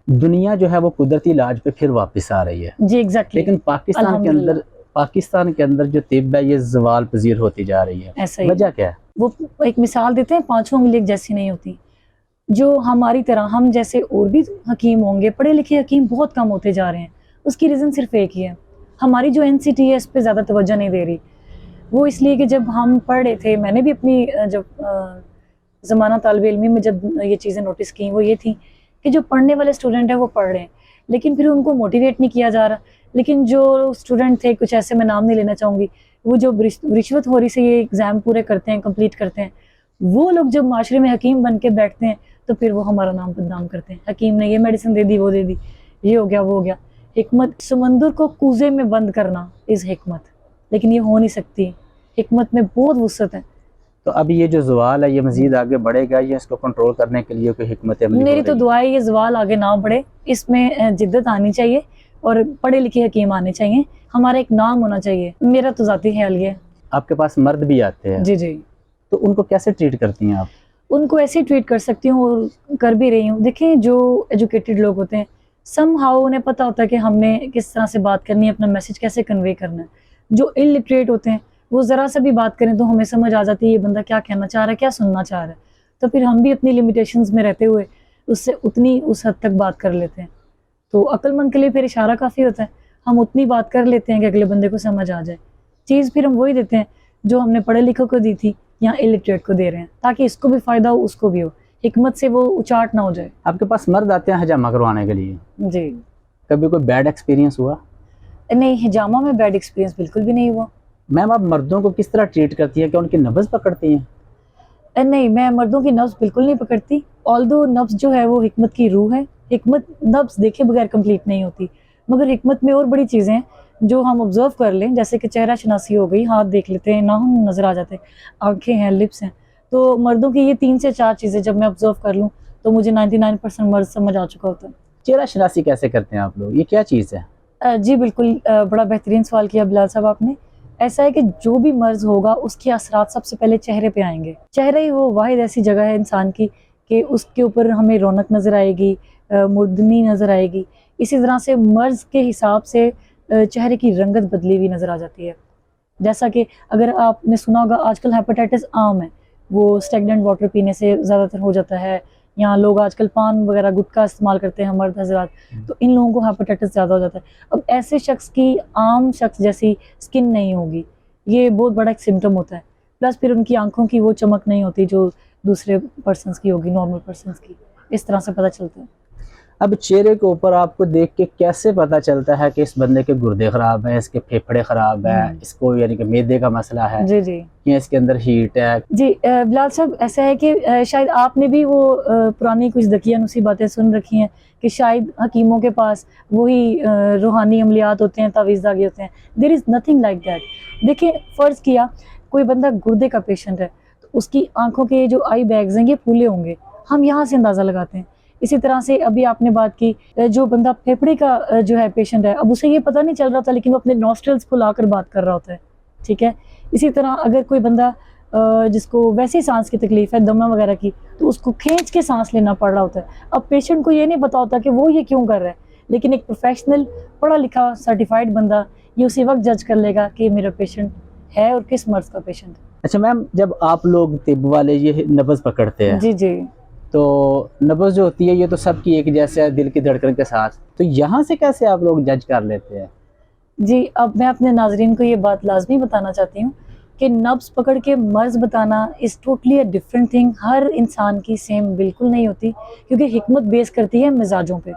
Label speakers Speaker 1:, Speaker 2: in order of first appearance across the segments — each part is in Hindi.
Speaker 1: दुनिया जो है वो कुदरती इलाज पे फिर वापस आ रही है
Speaker 2: जी एग्जैक्टली।
Speaker 1: लेकिन पाकिस्तान के अंदर जो तिब है ये जवाल पजीर होती जा रही है।
Speaker 2: ऐसा ही
Speaker 1: वजह क्या है?
Speaker 2: वो एक मिसाल देते हैं, पांचों उंगली एक जैसी नहीं होती। जो हमारी तरह हम जैसे और भी हकीम होंगे, पढ़े लिखे हकीम बहुत कम होते जा रहे हैं। उसकी रीज़न सिर्फ एक ही है, हमारी जो एनसीटी है इस पे ज़्यादा तवज्जो नहीं दे रही। वो इसलिए कि जब हम पढ़ रहे थे, मैंने भी अपनी जब ज़माना तालिब इल्मी में जब ये चीज़ें नोटिस की, वो ये थी कि जो पढ़ने वाले स्टूडेंट हैं वो पढ़ रहे हैं, लेकिन फिर उनको मोटिवेट नहीं किया जा रहा। लेकिन जो स्टूडेंट थे, कुछ ऐसे मैं नाम नहीं लेना चाहूँगी, वो जो रिश्वत खोरी से ये एग्ज़ाम पूरे करते हैं, कंप्लीट करते हैं, वो लोग जब माशरे में हकीम बन के बैठते हैं तो फिर वो हमारा नाम बदनाम करते हैं। हकीम ने ये मेडिसिन दे दी, वो दे दी, ये हो गया, वो हो गया। हिकमत, समंदर को कूजे में बंद करना इज़ हिकमत, लेकिन ये हो नहीं सकती। हिकमत में बहुत वुसअत है।
Speaker 1: तो अब ये जो जवाल है ये मजीद आगे बढ़ेगा या इसको कंट्रोल करने के लिए कोई हिकमत अमली हो
Speaker 2: मेरी तो
Speaker 1: रही है?
Speaker 2: दुआ है ये जवाल आगे ना बढ़े, इसमें जिद्दत आनी चाहिए और पढ़े लिखे हकीम आने चाहिए, हमारा एक नाम होना चाहिए। मेरा तो ज़ाती ख्याल ये है।
Speaker 1: आपके पास मर्द भी आते हैं
Speaker 2: जी जी।
Speaker 1: तो उनको कैसे ट्रीट करती हैं आप?
Speaker 2: उनको ऐसे ट्रीट कर सकती हूँ और कर भी रही हूँ। देखें, जो एजुकेटेड लोग होते हैं, समहाउ उन्हें पता होता है कि हमने किस तरह से बात करनी है, अपना मैसेज कैसे कन्वे करना है। जो इलिटरेट होते हैं वो ज़रा सा भी बात करें तो हमें समझ आ जाती है ये बंदा क्या कहना चाह रहा है, क्या सुनना चाह रहा है। तो फिर हम भी अपनी लिमिटेशंस में रहते हुए उससे उतनी उस हद तक बात कर लेते हैं। तो अक्लमंद के लिए फिर इशारा काफ़ी होता है, हम उतनी बात कर लेते हैं कि अगले बंदे को समझ आ जाए। चीज़ फिर हम वही देते हैं जो हमने पढ़े लिखे को दी थी, या इलिटरेट को दे रहे हैं, ताकि इसको भी फ़ायदा हो, उसको भी हो, हिकमत से वो उचाट ना हो जाए।
Speaker 1: आपके पास मर्द आते हैं हजामा करवाने के लिए,
Speaker 2: जी।
Speaker 1: कभी कोई बैड एक्सपीरियंस हुआ?
Speaker 2: नहीं, हिजामा में बैड एक्सपीरियंस बिल्कुल भी नहीं हुआ।
Speaker 1: मैम आप मर्दों को किस तरह ट्रीट करती है, क्या उनकी नब्ज़ पकड़ती हैं?
Speaker 2: नहीं, मैं मर्दों की नब्ज़ बिल्कुल नहीं पकड़ती। ऑल्दो नब्ज़ जो है वो हिकमत की रूह है। हिकमत नब्ज़ देखे बगैर कंप्लीट नहीं होती, मगर हिकमत में और बड़ी चीज़ें हैं जो हम ऑब्ज़र्व कर लें, जैसे कि चेहरा शनासी हो गई, हाथ देख लेते हैं, नाखून नज़र आ जाते हैं, आँखें हैं, लिप्स हैं। तो मर्दों की ये 3 से 4 चीज़ें जब मैं ऑब्ज़र्व कर लूँ तो मुझे 99% मर्द समझ आ चुका होता है।
Speaker 1: चेहरा शनासी कैसे करते हैं आप लोग, ये क्या चीज़ है?
Speaker 2: जी बिल्कुल, बड़ा बेहतरीन सवाल किया बिलाल साहब आपने। ऐसा है कि जो भी मर्ज़ होगा उसके असरात सबसे पहले चेहरे पे आएँगे। चेहरा ही वो वाहिद ऐसी जगह है इंसान की कि उसके ऊपर हमें रौनक नज़र आएगी, मुर्दनी नज़र आएगी। इसी तरह से मर्ज़ के हिसाब से चेहरे की रंगत बदली हुई नज़र आ जाती है। जैसा कि अगर आपने सुना होगा, आजकल हेपेटाइटिस आम है, वो स्टैग्नेंट वाटर पीने से ज़्यादातर हो जाता है। यहाँ लोग आजकल पान वगैरह गुटखा इस्तेमाल करते हैं मर्द हज़रात, तो इन लोगों को हेपेटाइटिस ज़्यादा हो जाता है। अब ऐसे शख्स की आम शख्स जैसी स्किन नहीं होगी, ये बहुत बड़ा एक सिम्टम होता है। प्लस फिर उनकी आँखों की वो चमक नहीं होती जो दूसरे पर्सन्स की होगी, नॉर्मल पर्सन्स की। इस तरह से पता चलता है।
Speaker 1: अब चेहरे के ऊपर आपको देख के कैसे पता चलता है कि इस बंदे के गुर्दे ख़राब हैं, इसके फेफड़े ख़राब हैं, इसको यानी कि मैदे का मसला है
Speaker 2: जी जी
Speaker 1: या इसके अंदर हीट है?
Speaker 2: जी। बिलाल साहब, ऐसा है कि शायद आपने भी वो पुरानी कुछ दकियानुसी बातें सुन रखी हैं कि शायद हकीमों के पास वही रूहानी अमलियात होते हैं, तावीज़ धागे होते हैं। There is nothing like that. देखिए, फ़र्ज़ किया कोई बंदा गुर्दे का पेशेंट है, तो उसकी आँखों के जो आई बैग्स हैं ये फूले होंगे, हम यहाँ से अंदाज़ा लगाते हैं। इसी तरह से अभी आपने बात की, जो बंदा फेफड़े का जो है पेशेंट है, अब उसे ये पता नहीं चल रहा था लेकिन वो अपने नॉस्ट्रल्स फुलाकर बात कर रहा होता है, ठीक है। इसी तरह अगर कोई बंदा जिसको वैसे ही सांस की तकलीफ है, दमा वगैरह की, तो उसको खींच के सांस लेना पड़ रहा होता है। अब पेशेंट को ये नहीं पता होता कि वो ये क्यों कर रहा है, लेकिन एक प्रोफेशनल पढ़ा लिखा सर्टिफाइड बंदा ये उसी वक्त जज कर लेगा कि मेरा पेशेंट है और किस मर्ज का पेशेंट है।
Speaker 1: अच्छा मैम, जब आप लोग तिब वाले ये नब्ज़ पकड़ते हैं
Speaker 2: जी जी।
Speaker 1: तो नब्ज़ जो होती है ये तो सबकी एक जैसे है, दिल की धड़कन के साथ, तो यहाँ से कैसे आप लोग जज कर लेते हैं?
Speaker 2: जी, अब मैं अपने नाज़रीन को ये बात लाज़मी बताना चाहती हूँ कि नब्ज़ पकड़ के मर्ज़ बताना is totally a different thing. हर इंसान की सेम बिल्कुल नहीं होती, क्योंकि हिकमत बेस करती है मिजाजों पे।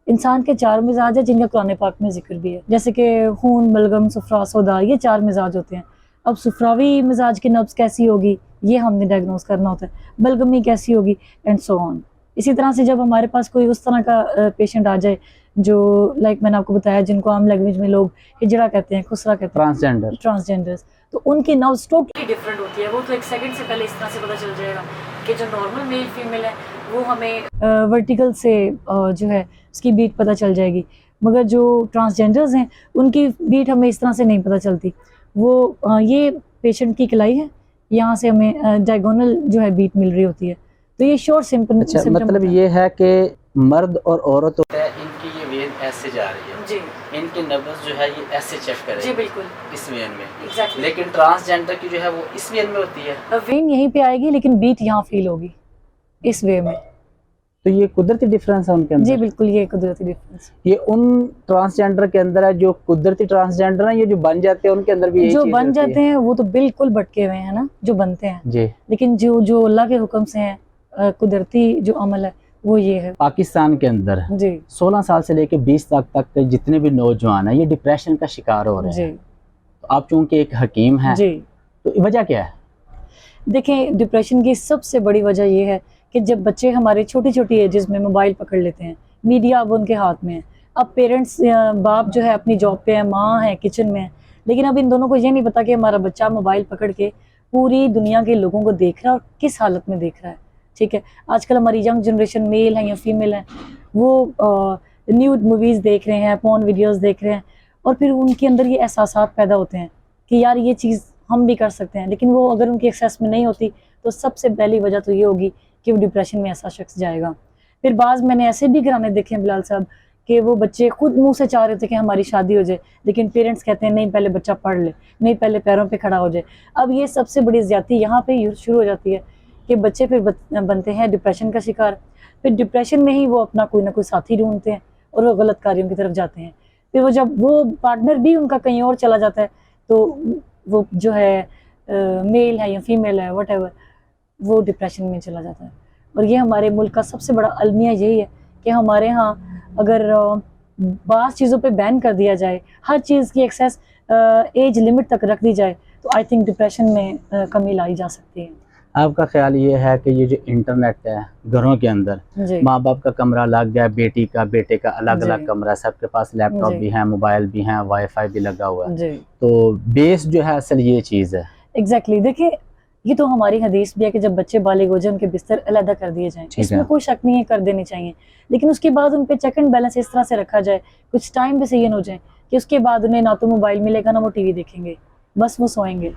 Speaker 2: इंसान के 4 मिजाज है जिनका कुरान पाक में ज़िक्र भी है, जैसे कि खून, बलगम, सुफ़रा, सौदा, ये 4 मिजाज होते हैं। अब सुफ़रावी मिजाज की नब्ज़ कैसी होगी ये हमने डायग्नोस करना होता है, बलगमी कैसी होगी, एंड सो ऑन। इसी तरह से जब हमारे पास कोई उस तरह का पेशेंट आ जाए जो लाइक मैंने आपको बताया, जिनको आम लैंग्वेज में लोग हिजड़ा कहते हैं, खुसरा कहते हैं, ट्रांसजेंडर्स, तो उनकी नब्ज़ टोटली डिफरेंट होती है। वो तो एक सेकंड से पहले इस तरह से पता चल जाएगा कि जो नॉर्मल मेल फीमेल है वो हमें वर्टिकल से जो है उसकी बीट पता चल जाएगी, मगर जो ट्रांसजेंडर्स हैं उनकी बीट हमें इस तरह से नहीं पता चलती। वो ये पेशेंट की कलाई है, यहाँ से हमें डायगोनल जो है बीट मिल रही होती है, तो ये शॉर्ट सिम्पटम।
Speaker 1: अच्छा, मतलब ये है कि मर्द और औरत होता है, इनकी ये वेन ऐसे जा रही है
Speaker 2: जी
Speaker 1: इनकी नब्ज जो है ये ऐसे चेक
Speaker 2: जी
Speaker 1: करेगी
Speaker 2: बिल्कुल
Speaker 1: इस वेन में,
Speaker 2: एग्जैक्टली
Speaker 1: लेकिन ट्रांसजेंडर की जो है वो इस वेन में होती है।
Speaker 2: वेन यहीं पे आएगी लेकिन बीट यहाँ फील होगी इस वे में।
Speaker 1: तो ये कुदरती डिफरेंस है उनके
Speaker 2: जी
Speaker 1: अंदर।
Speaker 2: बिल्कुल ये कुदरती डिफरेंस।
Speaker 1: ये उन ट्रांसजेंडर के अंदर है जो कुदरती ट्रांसजेंडर है, ये जो बन जाते हैं उनके अंदर भी यही
Speaker 2: जो
Speaker 1: चीज
Speaker 2: बन
Speaker 1: होती
Speaker 2: जाते
Speaker 1: है।
Speaker 2: हैं वो तो बिल्कुल भटके हुए हैं ना जो बनते हैं,
Speaker 1: जी।
Speaker 2: लेकिन जो जो अल्लाह के हुक्म से हैं कुदरती जो अमल है वो ये है।
Speaker 1: पाकिस्तान के अंदर
Speaker 2: जी
Speaker 1: 16 साल से लेकर 20 तक के जितने भी नौजवान हैं ये डिप्रेशन का शिकार हो रहे
Speaker 2: जी
Speaker 1: हैं। तो आप चूंकि एक हकीम हैं,
Speaker 2: जी
Speaker 1: तो वजह क्या है?
Speaker 2: देखें, डिप्रेशन की सबसे बड़ी वजह ये है कि जब बच्चे हमारे छोटी छोटी एजेस में मोबाइल पकड़ लेते हैं, मीडिया अब उनके हाथ में है। अब पेरेंट्स बाप जो है अपनी जॉब पे है, माँ है किचन में है, लेकिन अब इन दोनों को ये नहीं पता कि हमारा बच्चा मोबाइल पकड़ के पूरी दुनिया के लोगों को देख रहा है और किस हालत में देख रहा है। ठीक है, आजकल हमारी यंग जनरेशन मेल है या फीमेल है, वो न्यूड मूवीज़ देख रहे हैं, पॉर्न वीडियोस देख रहे हैं, और फिर उनके अंदर ये एहसासात पैदा होते हैं कि यार ये चीज़ हम भी कर सकते हैं। लेकिन वो अगर उनकी एक्सेस में नहीं होती तो सबसे पहली वजह तो ये होगी कि वो डिप्रेशन में ऐसा शख्स जाएगा। फिर बाज़ मैंने ऐसे भी घराने देखे हैं बिलाल साहब कि वो बच्चे खुद मुंह से चाह रहे थे कि हमारी शादी हो जाए, लेकिन पेरेंट्स कहते हैं नहीं पहले बच्चा पढ़ ले, नहीं पहले पैरों पे खड़ा हो जाए। अब ये सबसे बड़ी ज़्यादती यहाँ पे शुरू हो जाती है कि बच्चे फिर बनते हैं डिप्रेशन का शिकार। फिर डिप्रेशन में ही वो अपना कोई ना कोई साथी ढूंढते हैं और वो गलत कार्यों की तरफ जाते हैं। फिर वो जब वो पार्टनर भी उनका कहीं और चला जाता है तो वो जो है मेल है या फीमेल है वट वो डिप्रेशन में चला जाता है। और ये हमारे मुल्क का सबसे बड़ा अलमिया यही है कि हमारे यहाँ अगर बास चीज़ों पे बैन कर दिया जाए, हर चीज़ की एक्सेस एज लिमिट तक रख दी जाए, तो आई थिंक डिप्रेशन में कमी लाई जा सकती है।
Speaker 1: आपका ख्याल ये है कि ये जो इंटरनेट है घरों के अंदर,
Speaker 2: जी
Speaker 1: माँ बाप का कमरा अलग है, बेटी का बेटे का अलग अलग
Speaker 2: जी
Speaker 1: कमरा है, सबके पास लैपटॉप
Speaker 2: जी
Speaker 1: भी है, मोबाइल भी हैं, वाईफाई भी लगा हुआ है,
Speaker 2: जी
Speaker 1: तो बेस जो है असल ये चीज़ है।
Speaker 2: एग्जैक्टली देखिए, ये तो हमारी हदीस भी है कि जब बच्चे बालिग हो जाए उनके बिस्तर अलहदा कर दिए जाएं,
Speaker 1: ठीक
Speaker 2: इसमें
Speaker 1: है।
Speaker 2: कोई शक नहीं है, कर देने चाहिए। लेकिन उसके बाद उन पे चेक एंड बैलेंस इस तरह से रखा जाए, कुछ टाइम पे सही हो जाए कि उसके बाद उन्हें ना तो मोबाइल मिलेगा ना वो टीवी देखेंगे, बस वो सोएंगे।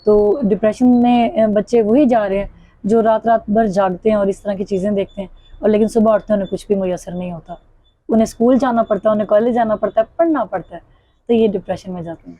Speaker 2: तो डिप्रेशन में बच्चे वही जा रहे हैं जो रात रात भर जागते हैं और इस तरह की चीज़ें देखते हैं, और लेकिन सुबह उठते हैं उन्हें कुछ भी मुयसर नहीं होता। उन्हें स्कूल जाना पड़ता है, उन्हें कॉलेज जाना पड़ता है, पढ़ना पड़ता है, तो ये डिप्रेशन में जाते हैं।